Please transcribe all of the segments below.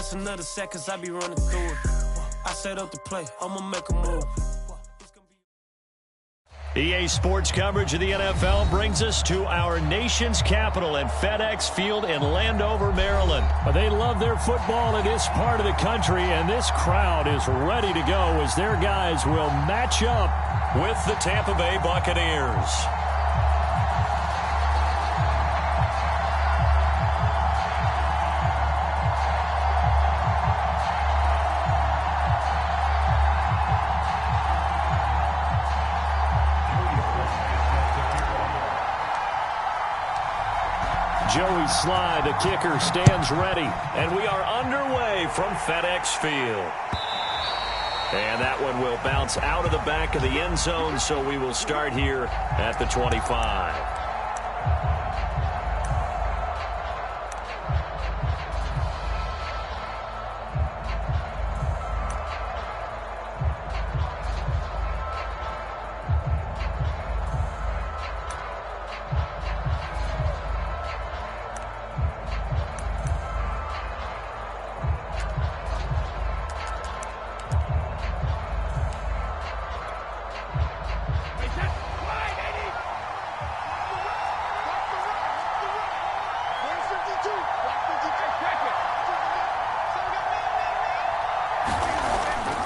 That's another seconds I be running through it. I set up the play, I'ma make a move. EA Sports coverage of the NFL brings us to our nation's capital at FedEx Field in Landover, Maryland. They love their football in this part of the country, and this crowd is ready to go as their guys will match up with the Tampa Bay Buccaneers. Joey Sly, the kicker, stands ready. And we are underway from FedEx Field. And that one will bounce out of the back of the end zone, so we will start here at the 25.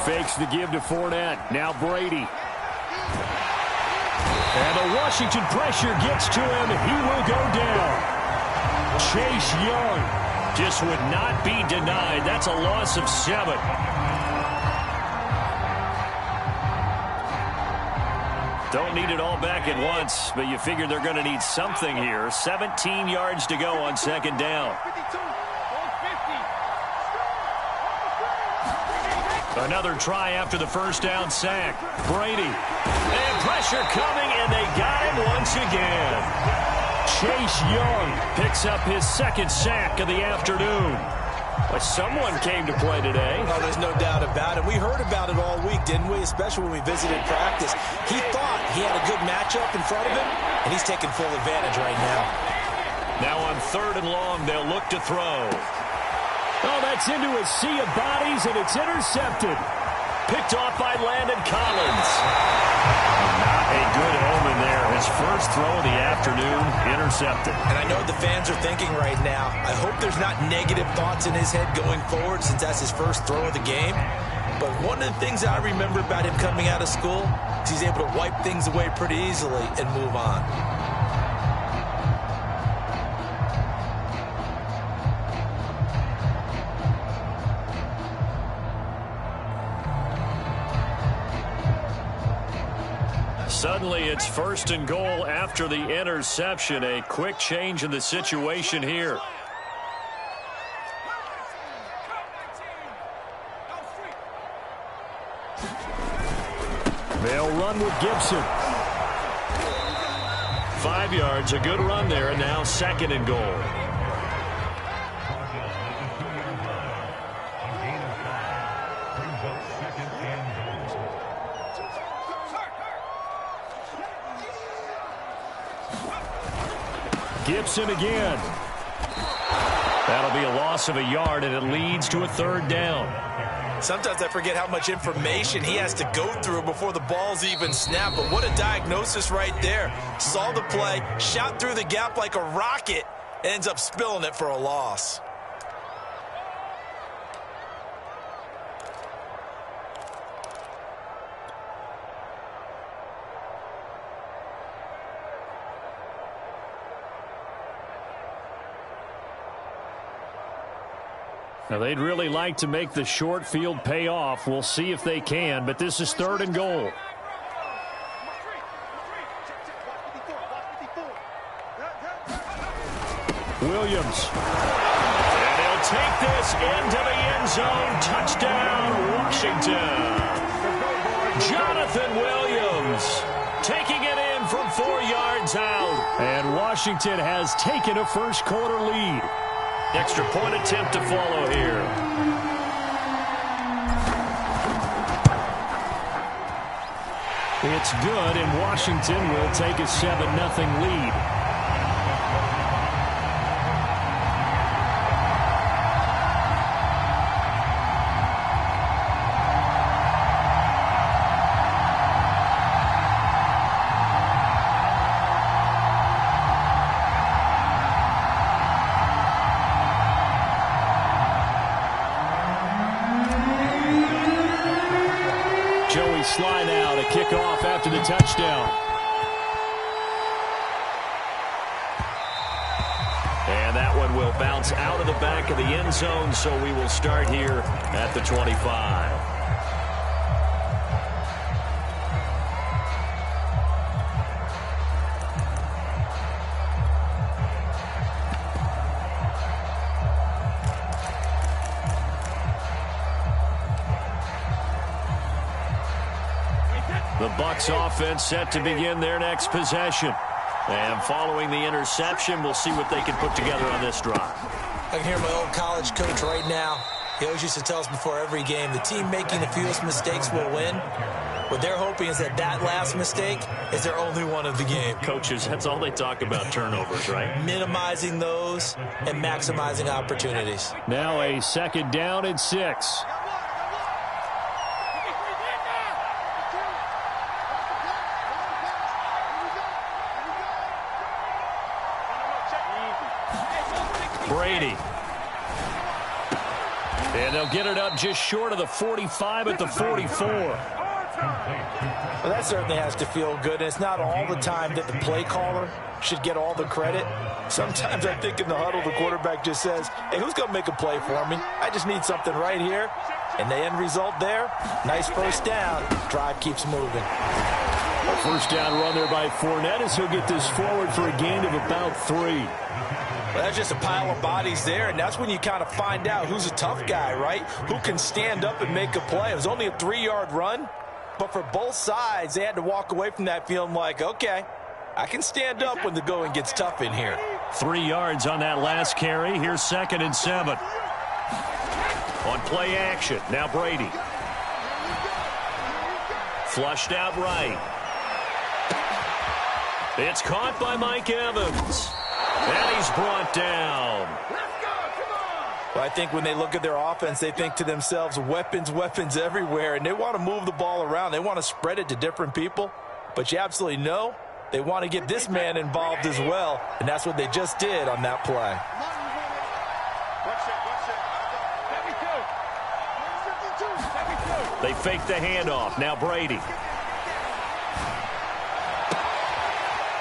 Fakes the give to Fournette. Now Brady. And the Washington pressure gets to him. He will go down. Chase Young just would not be denied. That's a loss of 7. Don't need it all back at once, but you figure they're going to need something here. 17 yards to go on second down. Another try after the first down sack. Brady. And pressure coming, and they got him once again. Chase Young picks up his second sack of the afternoon. But someone came to play today. Oh, there's no doubt about it. We heard about it all week, didn't we? Especially when we visited practice. He thought he had a good matchup in front of him, and he's taking full advantage right now. Now on 3rd and long, they'll look to throw. Oh, that's into a sea of bodies, and it's intercepted. Picked off by Landon Collins. Not a good omen there. His first throw of the afternoon, intercepted. And I know what the fans are thinking right now. I hope there's not negative thoughts in his head going forward since that's his first throw of the game. But one of the things I remember about him coming out of school is he's able to wipe things away pretty easily and move on. Suddenly, it's 1st and goal after the interception. A quick change in the situation here. They'll run with Gibson. 5 yards, a good run there, and now 2nd and goal. Gibson again. That'll be a loss of a yard, and it leads to a 3rd down. Sometimes I forget how much information he has to go through before the ball's even snapped. But what a diagnosis right there. Saw the play, shot through the gap like a rocket, ends up spilling it for a loss. Now, they'd really like to make the short field pay off. We'll see if they can, but this is 3rd and goal. Williams. And he'll take this into the end zone. Touchdown, Washington. Jonathan Williams taking it in from 4 yards out. And Washington has taken a first-quarter lead. Extra point attempt to follow here. It's good, and Washington will take a 7-0 lead. we slide now to kick off after the touchdown. And that one will bounce out of the back of the end zone, so we will start here at the 25. The Bucs offense set to begin their next possession. And following the interception, we'll see what they can put together on this drive. I can hear my old college coach right now. He always used to tell us before every game, the team making the fewest mistakes will win. What they're hoping is that that last mistake is their only one of the game. Coaches, that's all they talk about, turnovers, right? Minimizing those and maximizing opportunities. Now a 2nd down and 6. Brady. And they'll get it up just short of the 45 at the 44. Well, that certainly has to feel good. And it's not all the time that the play caller should get all the credit. Sometimes I think in the huddle, the quarterback just says, hey, who's going to make a play for me? I just need something right here. And the end result there, nice first down. Drive keeps moving. A first down run there by Fournette as he'll get this forward for a gain of about 3. Well, that's just a pile of bodies there, and that's when you kind of find out who's a tough guy, right? Who can stand up and make a play. It was only a 3-yard run, but for both sides, they had to walk away from that feeling like, okay, I can stand up when the going gets tough in here. 3 yards on that last carry. Here's 2nd and 7. On play action, now Brady. Flushed out right. It's caught by Mike Evans. And he's brought down. Well, I think when they look at their offense, they think to themselves, weapons, weapons everywhere, and they want to move the ball around. They want to spread it to different people, but you absolutely know they want to get this man involved as well, and that's what they just did on that play. They fake the handoff. Now Brady.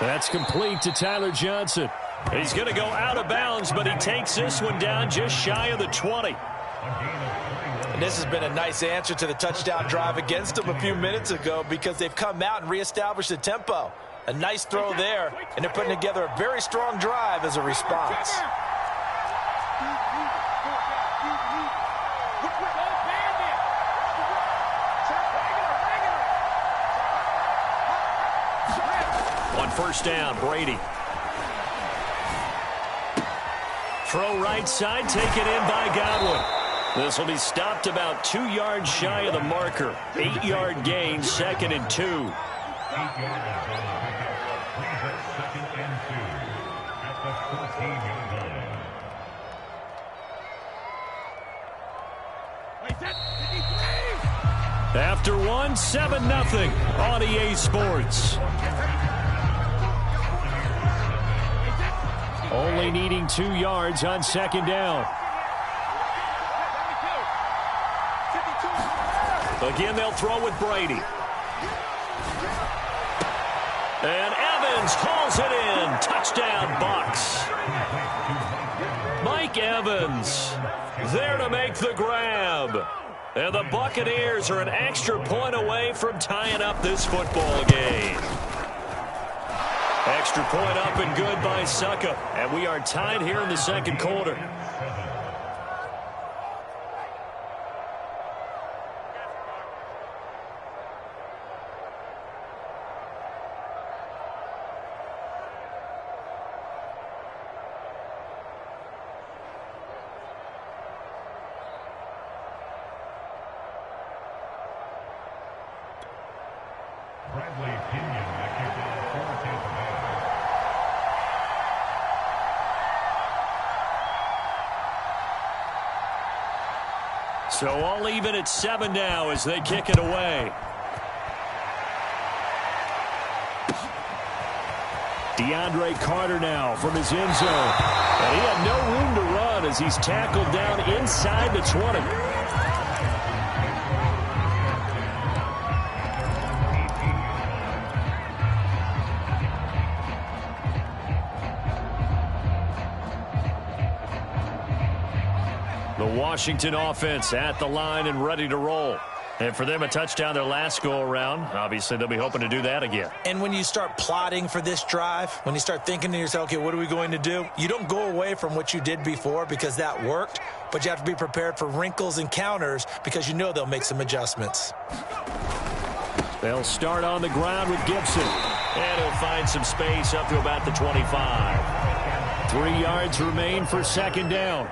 That's complete to Tyler Johnson. He's going to go out of bounds, but he takes this one down just shy of the 20. And this has been a nice answer to the touchdown drive against them a few minutes ago because they've come out and reestablished the tempo. A nice throw there, and they're putting together a very strong drive as a response. On first down, Brady. Throw right side, taken in by Godwin. This will be stopped about 2 yards shy of the marker. 8-yard gain, 2nd and 2. After one, 7-0 on EA Sports. Only needing 2 yards on 2nd down. Again, they'll throw with Brady. And Evans hauls it in. Touchdown, Bucs. Mike Evans there to make the grab. And the Buccaneers are an extra point away from tying up this football game. Extra point up and good by Suckup. And we are tied here in the 2nd quarter. So all even at 7 now as they kick it away. DeAndre Carter now from his end zone. And he had no room to run as he's tackled down inside the 20. Washington offense at the line and ready to roll. And for them, a touchdown their last go-around. Obviously, they'll be hoping to do that again. And when you start plotting for this drive, when you start thinking to yourself, okay, what are we going to do? You don't go away from what you did before because that worked, but you have to be prepared for wrinkles and counters because you know they'll make some adjustments. They'll start on the ground with Gibson. And he'll find some space up to about the 25. 3 yards remain for second down.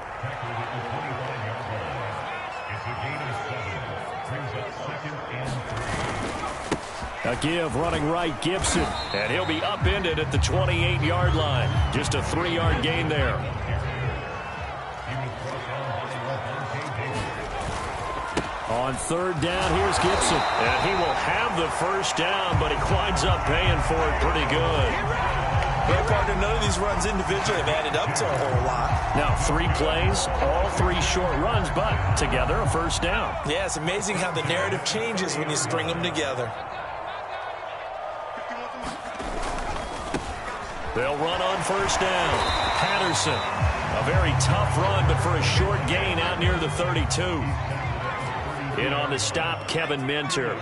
A give running right, Gibson. And he'll be upended at the 28-yard line. Just a 3-yard gain there. On third down, here's Gibson. And he will have the first down, but he winds up paying for it pretty good. Well, partner, none of these runs individually have added up to a whole lot. Now, 3 plays, all 3 short runs, but together a first down. Yeah, it's amazing how the narrative changes when you string them together. They'll run on first down. Patterson, a very tough run, but for a short gain out near the 32. In on the stop, Kevin Minter.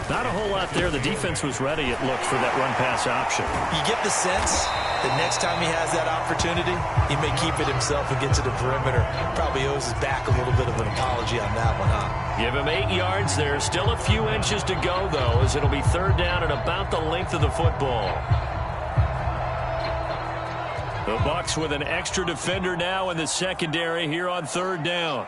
Not a whole lot there. The defense was ready, it looked, for that run-pass option. You get the sense that next time he has that opportunity, he may keep it himself and get to the perimeter. Probably owes his back a little bit of an apology on that one, huh? Give him 8 yards there. Still a few inches to go, though, as it'll be third down at about the length of the football. The Bucs with an extra defender now in the secondary here on third down.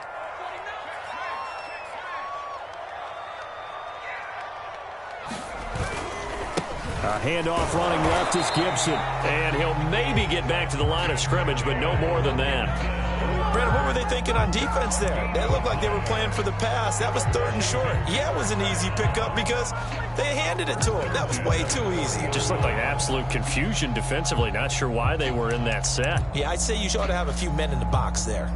A handoff running left is Gibson. And he'll maybe get back to the line of scrimmage, but no more than that. Brandon, what were they thinking on defense there? They looked like they were playing for the pass. That was third and short. Yeah, it was an easy pickup because they handed it to him. That was way too easy. It just looked like absolute confusion defensively. Not sure why they were in that set. Yeah, I'd say you ought to have a few men in the box there.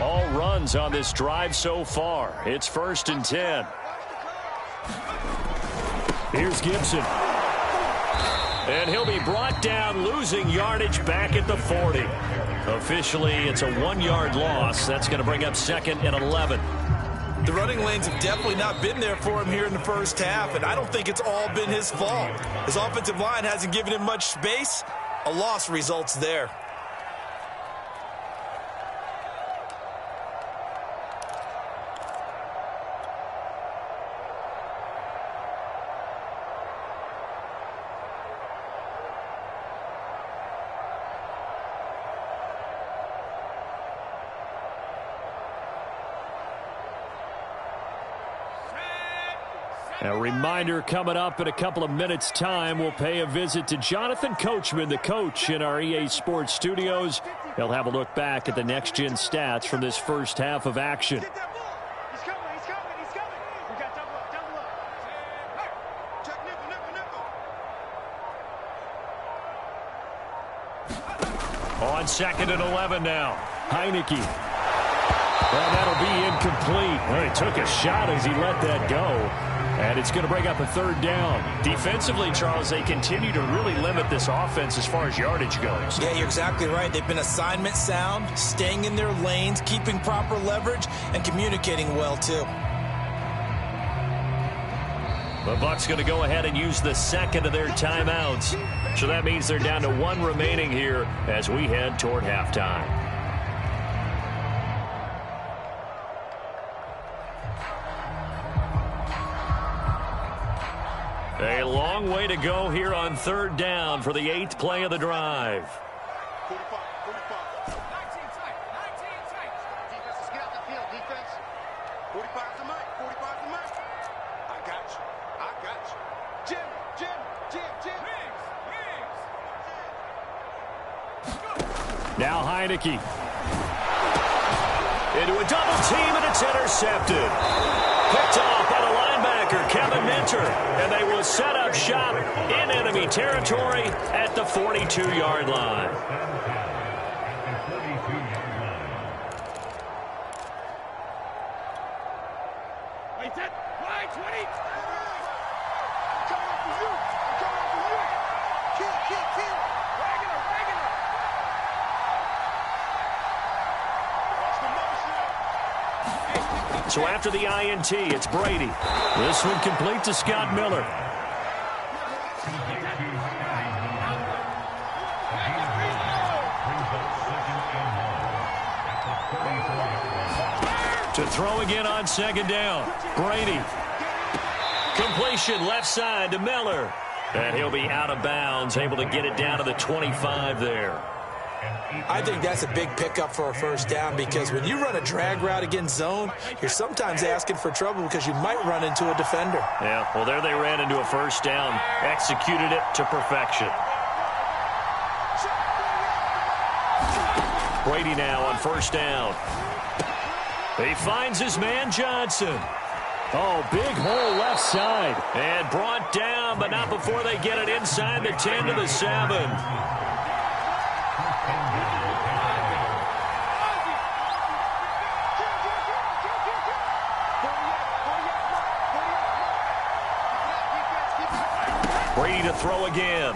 All runs on this drive so far. It's 1st and 10. Here's Gibson. And he'll be brought down, losing yardage back at the 40. Officially, it's a 1-yard loss. That's going to bring up 2nd and 11. The running lanes have definitely not been there for him here in the first half, and I don't think it's all been his fault. His offensive line hasn't given him much space. A loss results there. A reminder coming up in a couple of minutes' time. We'll pay a visit to Jonathan Coachman, the coach in our EA Sports studios. He'll have a look back at the next-gen stats from this first half of action. He's coming. We got double up. Check nickel. On 2nd and 11 now. Heineke. Well, that'll be incomplete. Well, he took a shot as he let that go. And it's going to bring up a third down. Defensively, Charles, they continue to really limit this offense as far as yardage goes. Yeah, you're exactly right. They've been assignment sound, staying in their lanes, keeping proper leverage, and communicating well, too. The Bucs going to go ahead and use the second of their timeouts. So that means they're down to 1 remaining here as we head toward halftime. A long way to go here on third down for the 8th play of the drive. 45. 19 tight. Defense, let's get out the field, defense. 45's the mic. I got you. Jim. Now Heineke. Into a double team, and it's intercepted. Picked off by the linebacker, Kevin Minter. And they will set up shop in enemy territory at the 42-yard line. Wait, that. Wide 20. I'm coming up for you. I'm coming up for you. Kill. Regular. Watch the motion. So after the INT, it's Brady. This one complete to Scott Miller. To throw again on second down. Brady. Completion left side to Miller. And he'll be out of bounds, able to get it down to the 25 there. I think that's a big pickup for a first down because when you run a drag route against zone, you're sometimes asking for trouble because you might run into a defender. Yeah, well, there they ran into a first down. Executed it to perfection. Brady now on first down. He finds his man Johnson. Oh, big hole left side. And brought down, but not before they get it inside the 10 to the 7. Brady to throw again.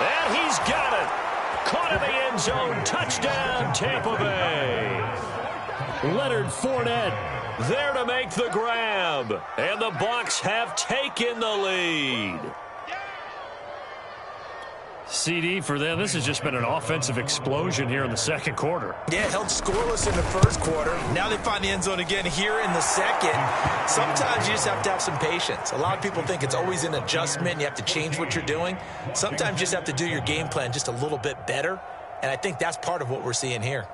And he's got it. Caught in the end zone. Touchdown, Tampa Bay. Leonard Fournette there to make the grab. And the Bucs have taken the lead. CD for them. This has just been an offensive explosion here in the second quarter. Yeah, held scoreless in the first quarter. Now they find the end zone again here in the second. Sometimes you just have to have some patience. A lot of people think it's always an adjustment. You have to change what you're doing. Sometimes you just have to do your game plan just a little bit better. And I think that's part of what we're seeing here.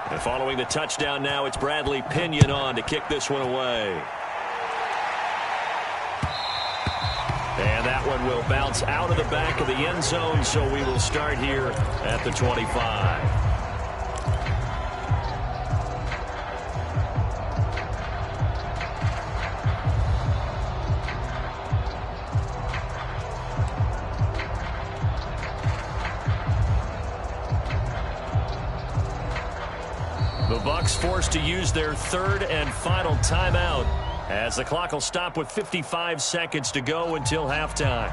And following the touchdown now, it's Bradley Pinion on to kick this one away. And that one will bounce out of the back of the end zone, so we will start here at the 25. The Bucs forced to use their third and final timeout as the clock will stop with 55 seconds to go until halftime.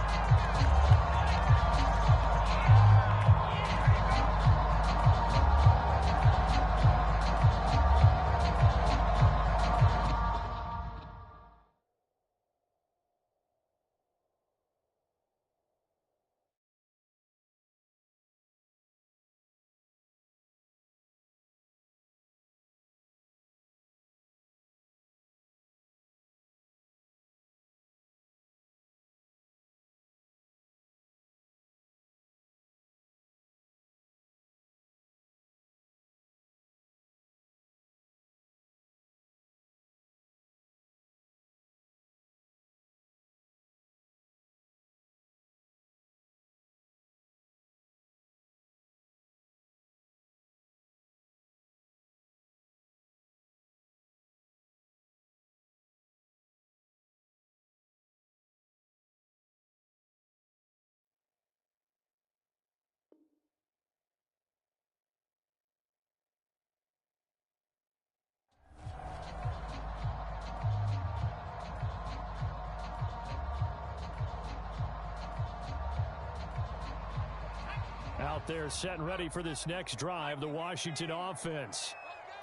Out there set and ready for this next drive, the Washington offense.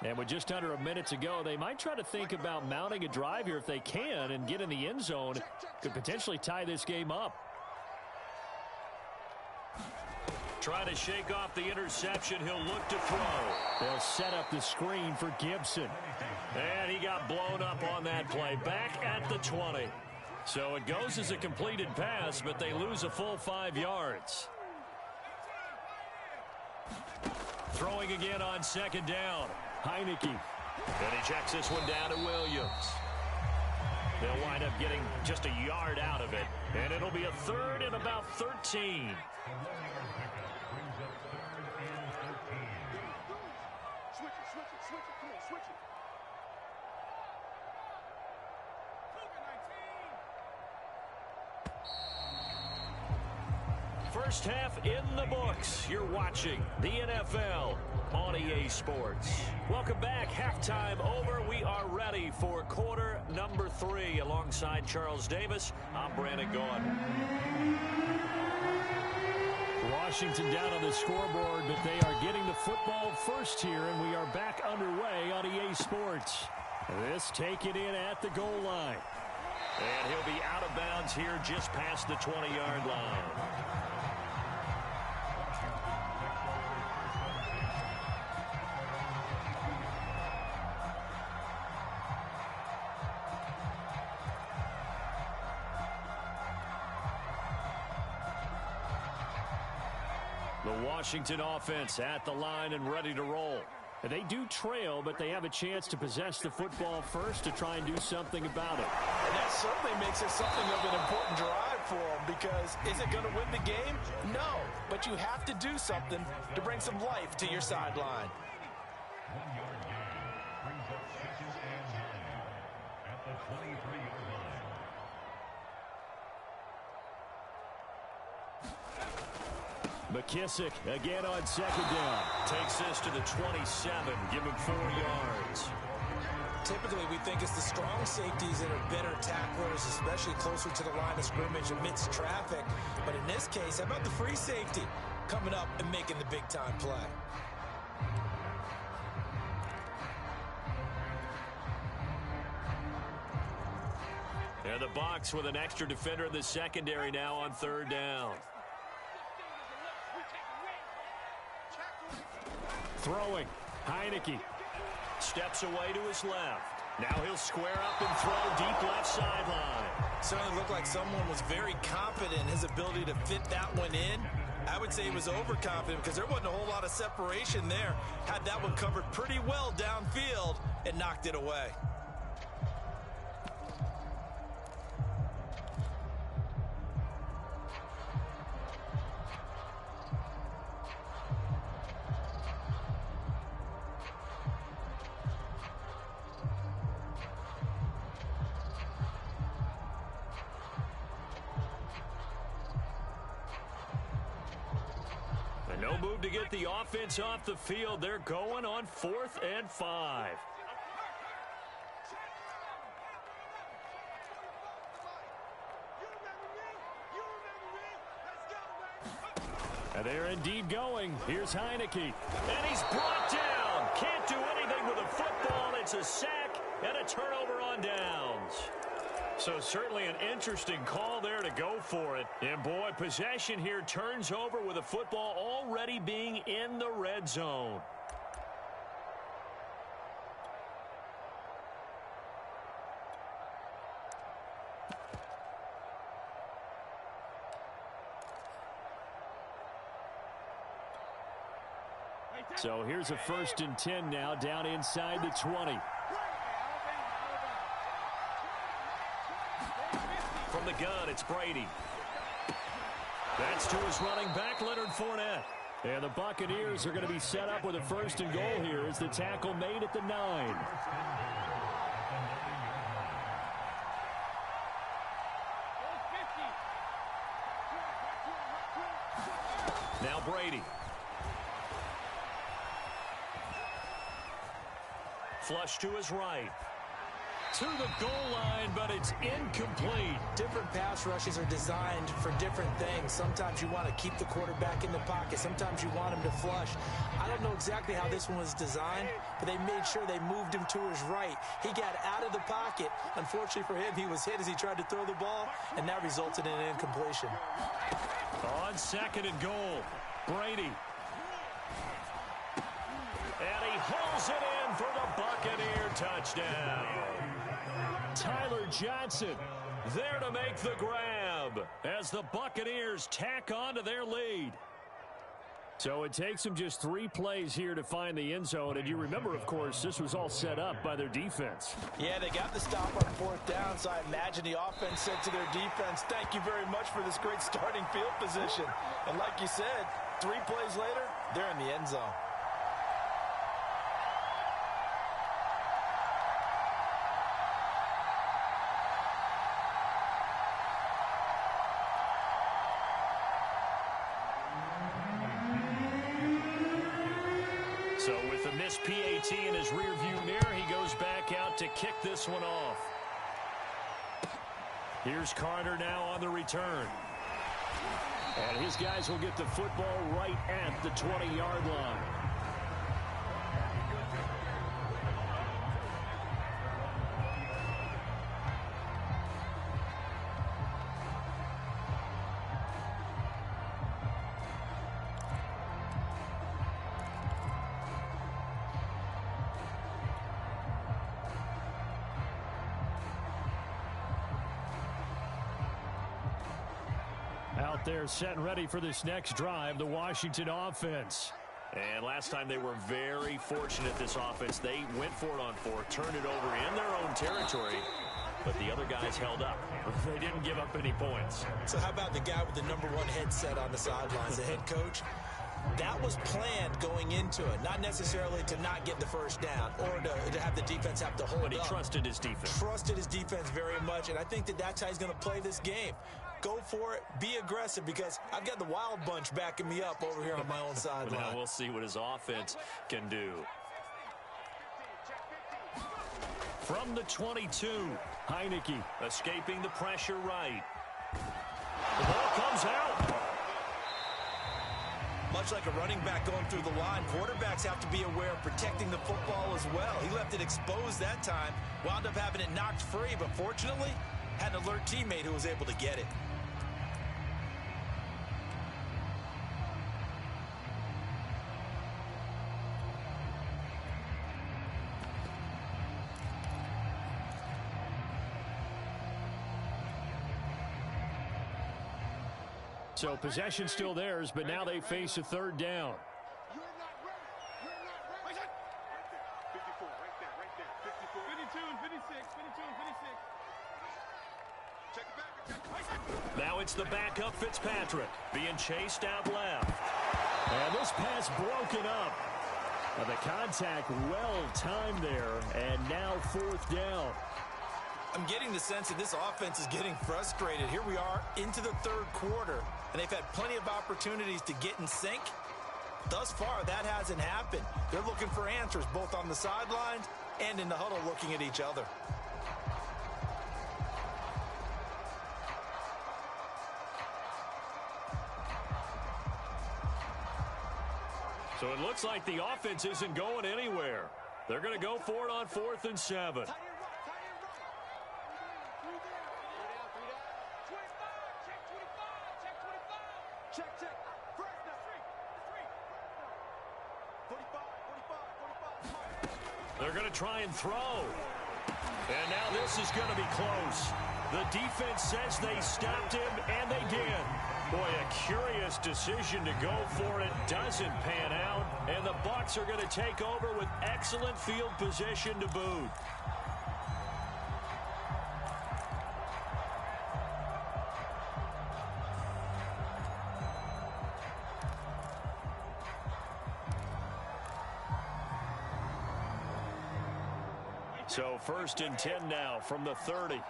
And with just under a minute to go, they might try to think about mounting a drive here if they can and get in the end zone. Could potentially tie this game up. Trying to shake off the interception. He'll look to throw. They'll set up the screen for Gibson. And he got blown up on that play. Back at the 20. So it goes as a completed pass, but they lose a full 5 yards. Throwing again on second down. Heineke. And he checks this one down to Williams. They'll wind up getting just a yard out of it. And it'll be a third and about 13. Switch it. Come on, switch it. First half in the books. You're watching the NFL on EA Sports. Welcome back. Halftime over. We are ready for quarter number 3. Alongside Charles Davis, I'm Brandon Gaudin. Washington down on the scoreboard, but they are getting the football first here, and we are back underway on EA Sports. This taken in at the goal line. And he'll be out of bounds here just past the 20-yard line. The Washington offense at the line and ready to roll. They do trail, but they have a chance to possess the football first to try and do something about it. And that certainly makes it something of an important drive for them, because is it going to win the game? No, but you have to do something to bring some life to your sideline. McKissick again on second down. Takes this to the 27. Give him 4 yards. Typically, we think it's the strong safeties that are better tacklers, especially closer to the line of scrimmage amidst traffic. But in this case, how about the free safety coming up and making the big-time play? And the box with an extra defender in the secondary now on third down. Throwing. Heineke steps away to his left. Now he'll square up and throw deep left sideline. Certainly looked like someone was very confident in his ability to fit that one in. I would say he was overconfident because there wasn't a whole lot of separation there. Had that one covered pretty well downfield and knocked it away. No move to get the offense off the field. They're going on 4th and 5. And they're indeed going. Here's Heineke. And he's brought down. Can't do anything with a football. It's a sack and a turnover on downs. So certainly an interesting call there to go for it. And boy, possession here turns over with a football already being in the red zone. So here's a 1st and 10 now down inside the 20. From the gun, it's Brady. That's to his running back, Leonard Fournette. And the Buccaneers are going to be set up with a 1st and goal here as the tackle made at the 9. Now Brady. Flush to his right. To the goal line, but it's incomplete. Different pass rushes are designed for different things. Sometimes you want to keep the quarterback in the pocket. Sometimes you want him to flush. I don't know exactly how this one was designed, but they made sure they moved him to his right. He got out of the pocket. Unfortunately for him, he was hit as he tried to throw the ball, and that resulted in an incompletion. On 2nd and goal, Brady. And he hauls it in for the Buccaneer touchdown. Tyler Johnson there to make the grab as the Buccaneers tack on to their lead. So it takes them just 3 plays here to find the end zone. And you remember, of course, this was all set up by their defense. Yeah, they got the stop on 4th down, so I imagine the offense said to their defense, thank you very much for this great starting field position. And like you said, 3 plays later, they're in the end zone. PAT in his rearview mirror. He goes back out to kick this one off. Here's Carter now on the return. And his guys will get the football right at the 20-yard line. Out there set and ready for this next drive, the Washington offense. And last time they were very fortunate, this offense. They went for it on fourth, turned it over in their own territory, but the other guys held up. They didn't give up any points. So how about the guy with the #1 headset on the sidelines, the head coach? That was planned going into it, not necessarily to not get the first down or to have the defense have to hold up. But he trusted his defense. Trusted his defense very much, and I think that's how he's going to play this game. Go for it, be aggressive, because I've got the wild bunch backing me up over here on my own sideline. Now we'll see what his offense can do. From the 22, Heineke escaping the pressure right. The ball comes out. Much like a running back going through the line, quarterbacks have to be aware of protecting the football as well. He left it exposed that time, wound up having it knocked free, but fortunately, had an alert teammate who was able to get it. So possession still theirs, but now they face a third down. You're not ready. You're not ready. Right there. 54, right there. 54. 52 and 56. 52 and 56. Check it back. Check it. Now it's the backup Fitzpatrick being chased out left. And this pass broken up. The contact well timed there, and now fourth down. I'm getting the sense that this offense is getting frustrated. Here we are into the third quarter, and they've had plenty of opportunities to get in sync. Thus far, that hasn't happened. They're looking for answers both on the sidelines and in the huddle looking at each other. So it looks like the offense isn't going anywhere. They're going to go for it on 4th and 7. They're going to try and throw. And now this is going to be close. The defense says they stopped him, and they did. Boy, a curious decision to go for it. Doesn't pan out. And the Bucs are going to take over with excellent field position to boot. So 1st and 10 now from the 30.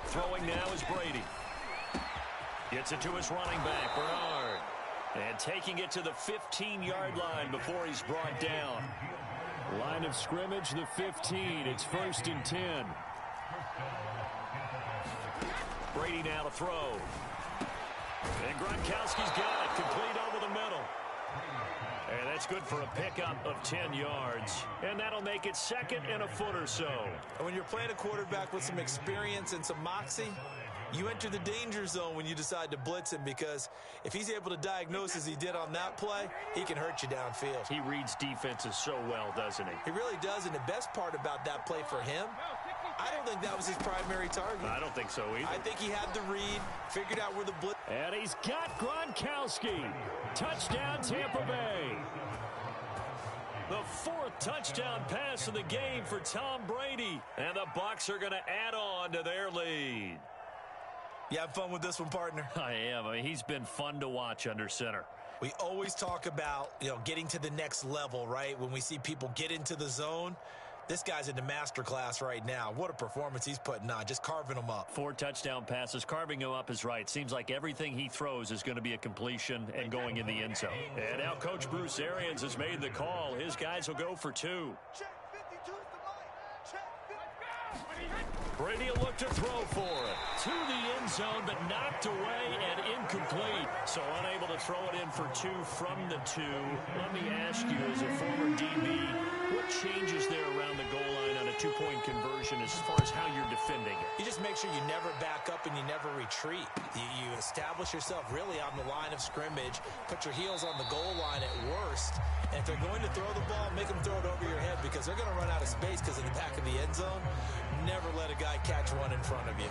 Throwing now is Brady. Gets it to his running back, Bernard. And taking it to the 15-yard line before he's brought down. Line of scrimmage, the 15. It's 1st and 10. Brady now to throw. And Gronkowski's got it. Complete over the middle. And that's good for a pickup of 10 yards. And that'll make it 2nd and a foot or so. And when you're playing a quarterback with some experience and some moxie, you enter the danger zone when you decide to blitz him, because if he's able to diagnose as he did on that play, he can hurt you downfield. He reads defenses so well, doesn't he? He really does, and the best part about that play for him, I don't think that was his primary target. I don't think so either. I think he had the read, figured out where the blitz. And he's got Gronkowski. Touchdown, Tampa Bay. The 4th touchdown pass of the game for Tom Brady. And the Bucs are going to add on to their lead. You have fun with this one, partner? I am. I mean, he's been fun to watch under center. We always talk about, getting to the next level, right? When we see people get into the zone, This guy's in the master class right now. What a performance he's putting on, just carving them up. 4 touchdown passes. Carving him up is right. Seems like everything he throws is going to be a completion and going in the end zone. And now Coach Bruce Arians has made the call. His guys will go for 2. Brady will look to throw for it. To the end zone, but knocked away and incomplete. So unable to throw it in for 2 from the 2. Let me ask you, as a former DB, what changes there around the goal line on a 2-point conversion as far as how you're defending it? You just make sure you never back up and you never retreat. You establish yourself really on the line of scrimmage, put your heels on the goal line at worst, and if they're going to throw the ball, make them throw it over your head because they're going to run out of space because in the back of the end zone, never let a guy catch one in front of you.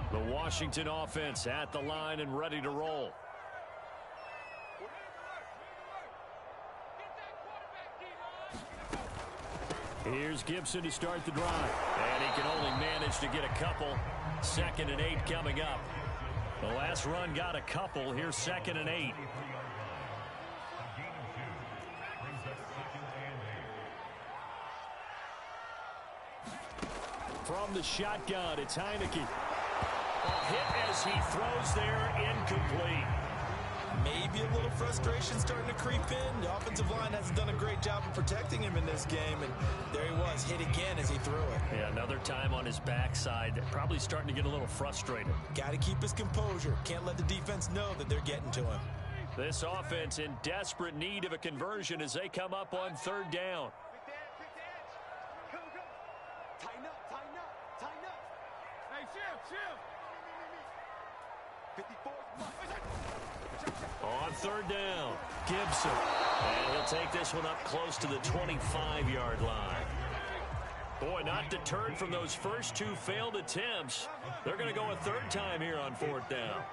The Washington offense at the line and ready to roll. Here's Gibson to start the drive. And he can only manage to get a couple. 2nd and 8 coming up. The last run got a couple. Here's 2nd and 8. From the shotgun, it's Heineke. Hit as he throws there, incomplete. Maybe a little frustration starting to creep in. The offensive line hasn't done a great job of protecting him in this game, and there he was, hit again as he threw it. Yeah, another time on his backside, probably starting to get a little frustrated. Got to keep his composure. Can't let the defense know that they're getting to him. This offense in desperate need of a conversion as they come up on 3rd down. Go, go. Tighten up, tighten up, tighten up. Hey, chill. 54. On 3rd down, Gibson. And he'll take this one up close to the 25-yard line. Boy, not deterred from those first 2 failed attempts. They're going to go a 3rd time here on 4th down.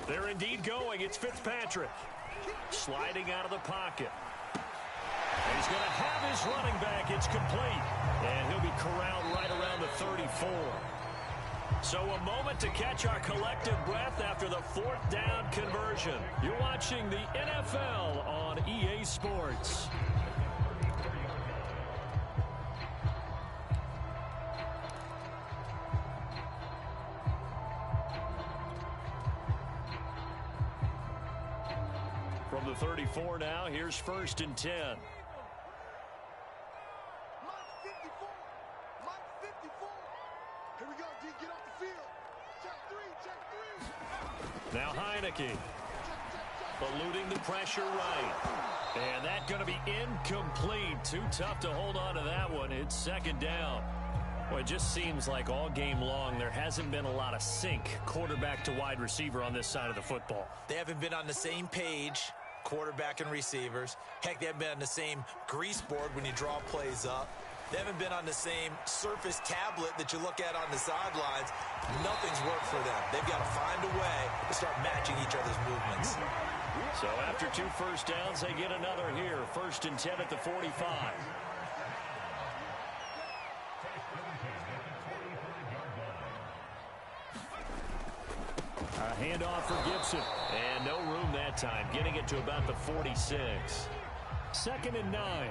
They're indeed going. It's Fitzpatrick. Sliding out of the pocket. And he's going to have his running back. It's complete. And he'll be corralled right around the 34. So a moment to catch our collective breath after the 4th down conversion. You're watching the NFL on EA Sports. From the 34 now, here's 1st and 10. Here we go, D, get off the field. Check 3. Now Heineke. Eluding the pressure right. And that's going to be incomplete. Too tough to hold on to that one. It's 2nd down. Well, it just seems like all game long there hasn't been a lot of sync quarterback to wide receiver on this side of the football. They haven't been on the same page, quarterback and receivers. Heck, they haven't been on the same grease board when you draw plays up. They haven't been on the same surface tablet that you look at on the sidelines. Nothing's worked for them. They've got to find a way to start matching each other's movements. So after 2 first downs, they get another here. 1st and 10 at the 45. A handoff for Gibson. And no room that time. Getting it to about the 46. 2nd and 9.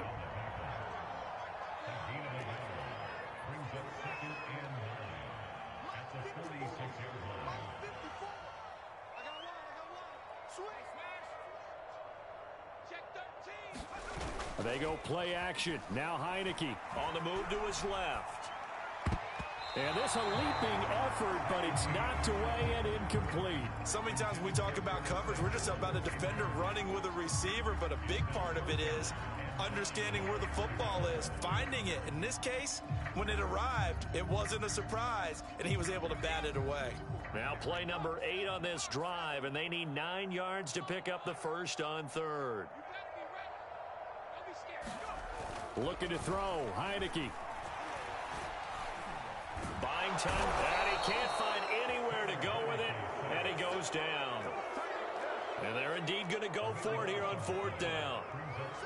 They go play action. Now Heineke on the move to his left. And this a leaping effort, but it's knocked away and incomplete. So many times when we talk about coverage, we're just about a defender running with a receiver, but a big part of it is understanding where the football is, finding it. In this case, when it arrived, it wasn't a surprise, and he was able to bat it away. Now play number 8 on this drive, and they need 9 yards to pick up the first on third. Looking to throw, Heineke. Buying time, and he can't find anywhere to go with it, and he goes down. And they're indeed going to go for it here on 4th down.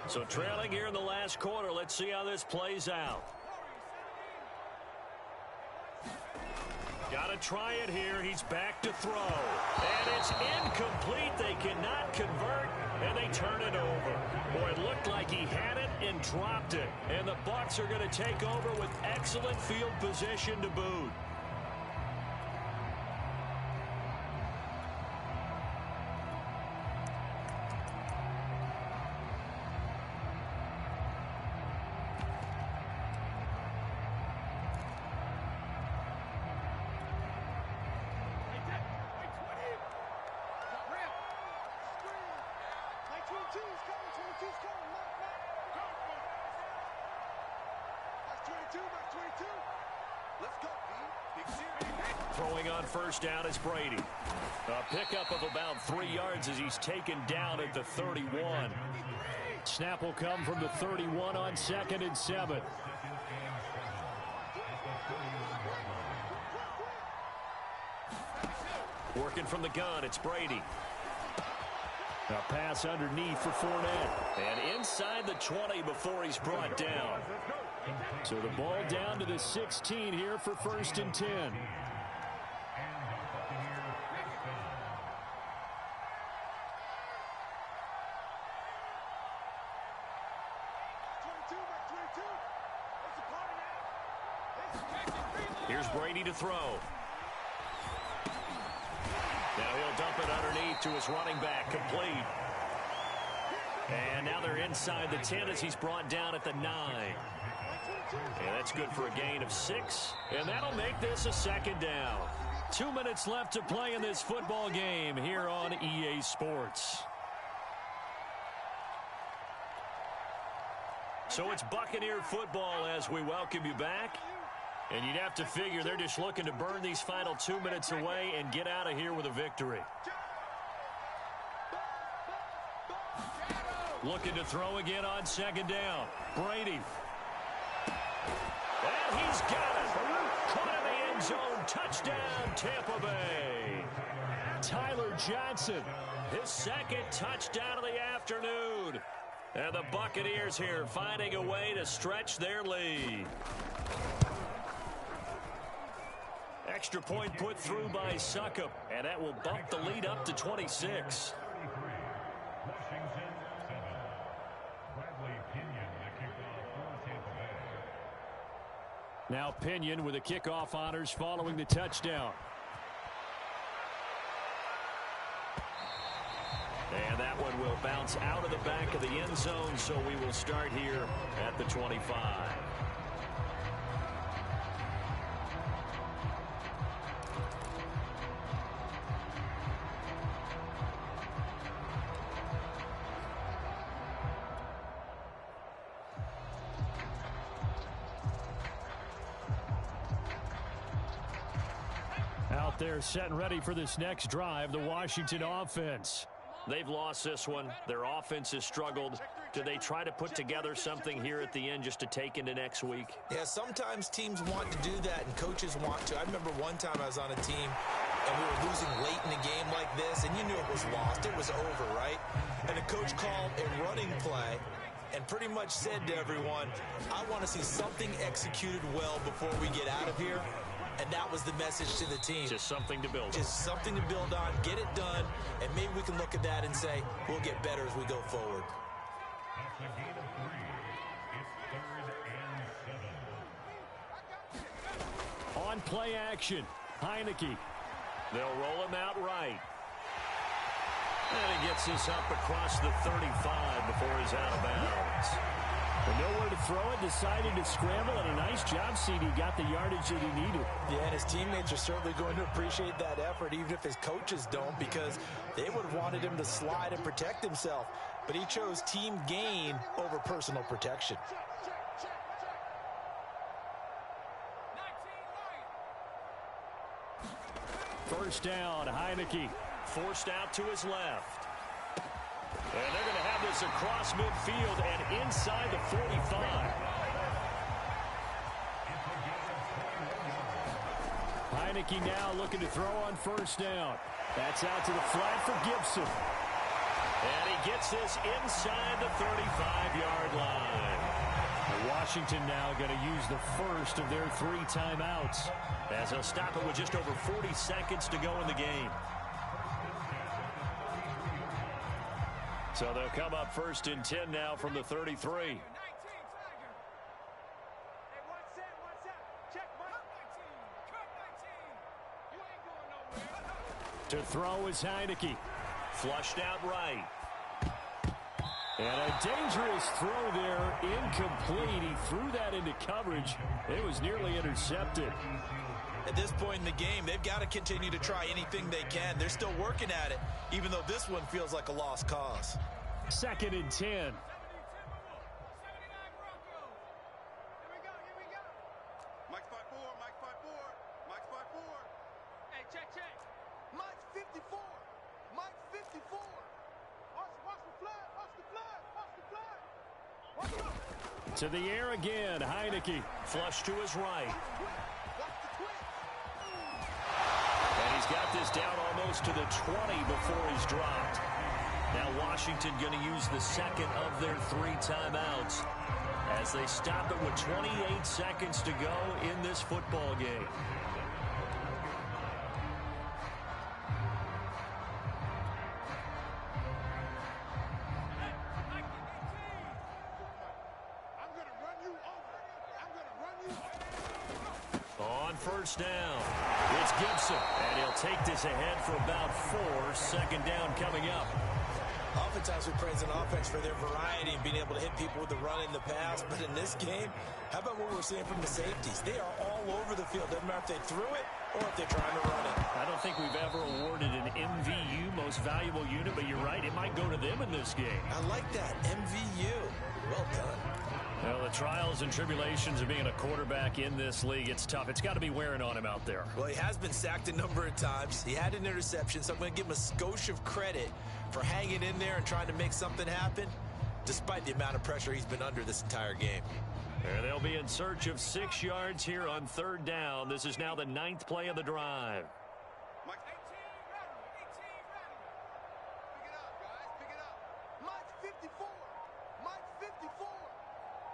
So trailing here in the last quarter, let's see how this plays out. Got to try it here. He's back to throw. And it's incomplete. They cannot convert, and they turn it over. Boy, it looked like he had it and dropped it. And the Bucs are going to take over with excellent field position to boot. Throwing on first down is Brady. A pickup of about 3 yards as he's taken down at the 31. Snap will come from the 31 on 2nd and 7. Working from the gun, it's Brady. A pass underneath for Fournette. And inside the 20 before he's brought down. So the ball down to the 16 here for 1st and 10. Here's Brady to throw. Now he'll dump it underneath to his running back, complete. And now they're inside the 10 as he's brought down at the 9. And that's good for a gain of 6. And that'll make this a 2nd down. 2 minutes left to play in this football game here on EA Sports. So it's Buccaneer football as we welcome you back. And you'd have to figure they're just looking to burn these final 2 minutes away and get out of here with a victory. Looking to throw again on 2nd down. Brady. And he's got it. Caught in the end zone. Touchdown, Tampa Bay. Tyler Johnson. His 2nd touchdown of the afternoon. And the Buccaneers here finding a way to stretch their lead. Extra point put through by Suckup, and that will bump the lead up to 26. Now Pinion with the kickoff honors following the touchdown. And that one will bounce out of the back of the end zone, so we will start here at the 25. Out there set and ready for this next drive, the Washington offense. They've lost this one. Their offense has struggled. Do they try to put together something here at the end just to take into next week? Yeah, sometimes teams want to do that and coaches want to. I remember one time I was on a team and we were losing late in a game like this, and you knew it was lost. It was over, right? And the coach called a running play and pretty much said to everyone, I want to see something executed well before we get out of here. And that was the message to the team. Just something to build on. Just something to build on, get it done, and maybe we can look at that and say, we'll get better as we go forward. On play action, Heineke. They'll roll him out right. And he gets this up across the 35 before he's out of bounds. With nowhere to throw it, decided to scramble, and a nice job, CD. Got the yardage that he needed. Yeah, and his teammates are certainly going to appreciate that effort, even if his coaches don't, because they would have wanted him to slide and protect himself. but he chose team gain over personal protection. First down, Heineke. Forced out to his left. And they're going to have this across midfield and inside the 45. Heineke now looking to throw on first down. That's out to the flat for Gibson. And he gets this inside the 35-yard line. Washington now going to use the first of their 3 timeouts, as they'll stop it with just over 40 seconds to go in the game. So they'll come up first and 10 now from the 33. To throw is Heineke. Flushed out right. And a dangerous throw there, incomplete. He threw that into coverage. It was nearly intercepted. At this point in the game, they've got to continue to try anything they can. They're still working at it, even though this one feels like a lost cause. Second and 10. Mike's 5'4", Mike's 5'4", Mike's 5'4". Hey, check. Mike's 54. Mike's 54. Watch the flag, watch the flag, watch the flag. Watch the flag. To the air again, Heineke. Flush to his right. And he's got this down almost to the 20 before he's dropped. Now Washington going to use the second of their 3 timeouts as they stop it with 28 seconds to go in this football game. On first down, it's Gibson, and he'll take this ahead for about 4. Second down coming up. Oftentimes we praise an offense for their variety and being able to hit people with the run in the pass, but in this game, how about what we're seeing from the safeties? They are all over the field. Doesn't matter if they threw it or if they're trying to run it. I don't think we've ever awarded an MVU, most valuable unit, but you're right, it might go to them in this game. I like that, MVU. Well done. Well, the trials and tribulations of being a quarterback in this league, it's tough. It's got to be wearing on him out there. Well, he has been sacked a number of times. He had an interception, so I'm going to give him a skosh of credit for hanging in there and trying to make something happen, despite the amount of pressure he's been under this entire game. And they'll be in search of 6 yards here on third down. This is now the 9th play of the drive. Mike's 18 ready. Pick it up, guys. Pick it up. Mike's 54. Mike's 54.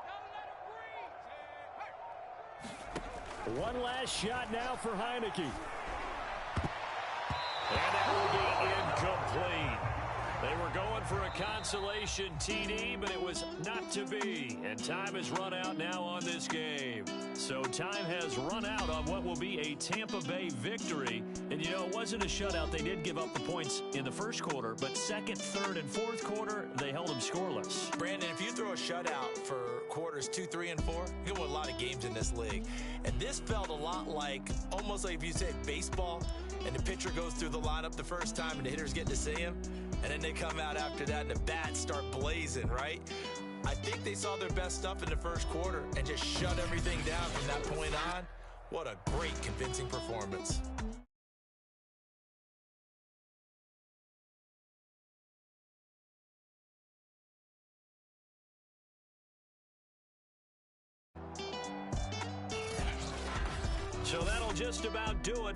Don't let him breathe. One last shot now for Heineke. And that will be incomplete. They were going for a consolation TD, but it was not to be. And time has run out now on this game. So time has run out on what will be a Tampa Bay victory. And, you know, it wasn't a shutout. They did give up the points in the first quarter, but second, third, and fourth quarter, they held them scoreless. Brandon, if you throw a shutout for quarters 2, 3, and 4, you can win a lot of games in this league. And this felt a lot like, almost like if you said baseball, and the pitcher goes through the lineup the first time and the hitters get to see him, and then they come out after that and the bats start blazing, right? I think they saw their best stuff in the first quarter and just shut everything down from that point on. What a great, convincing performance. So that'll just about do it.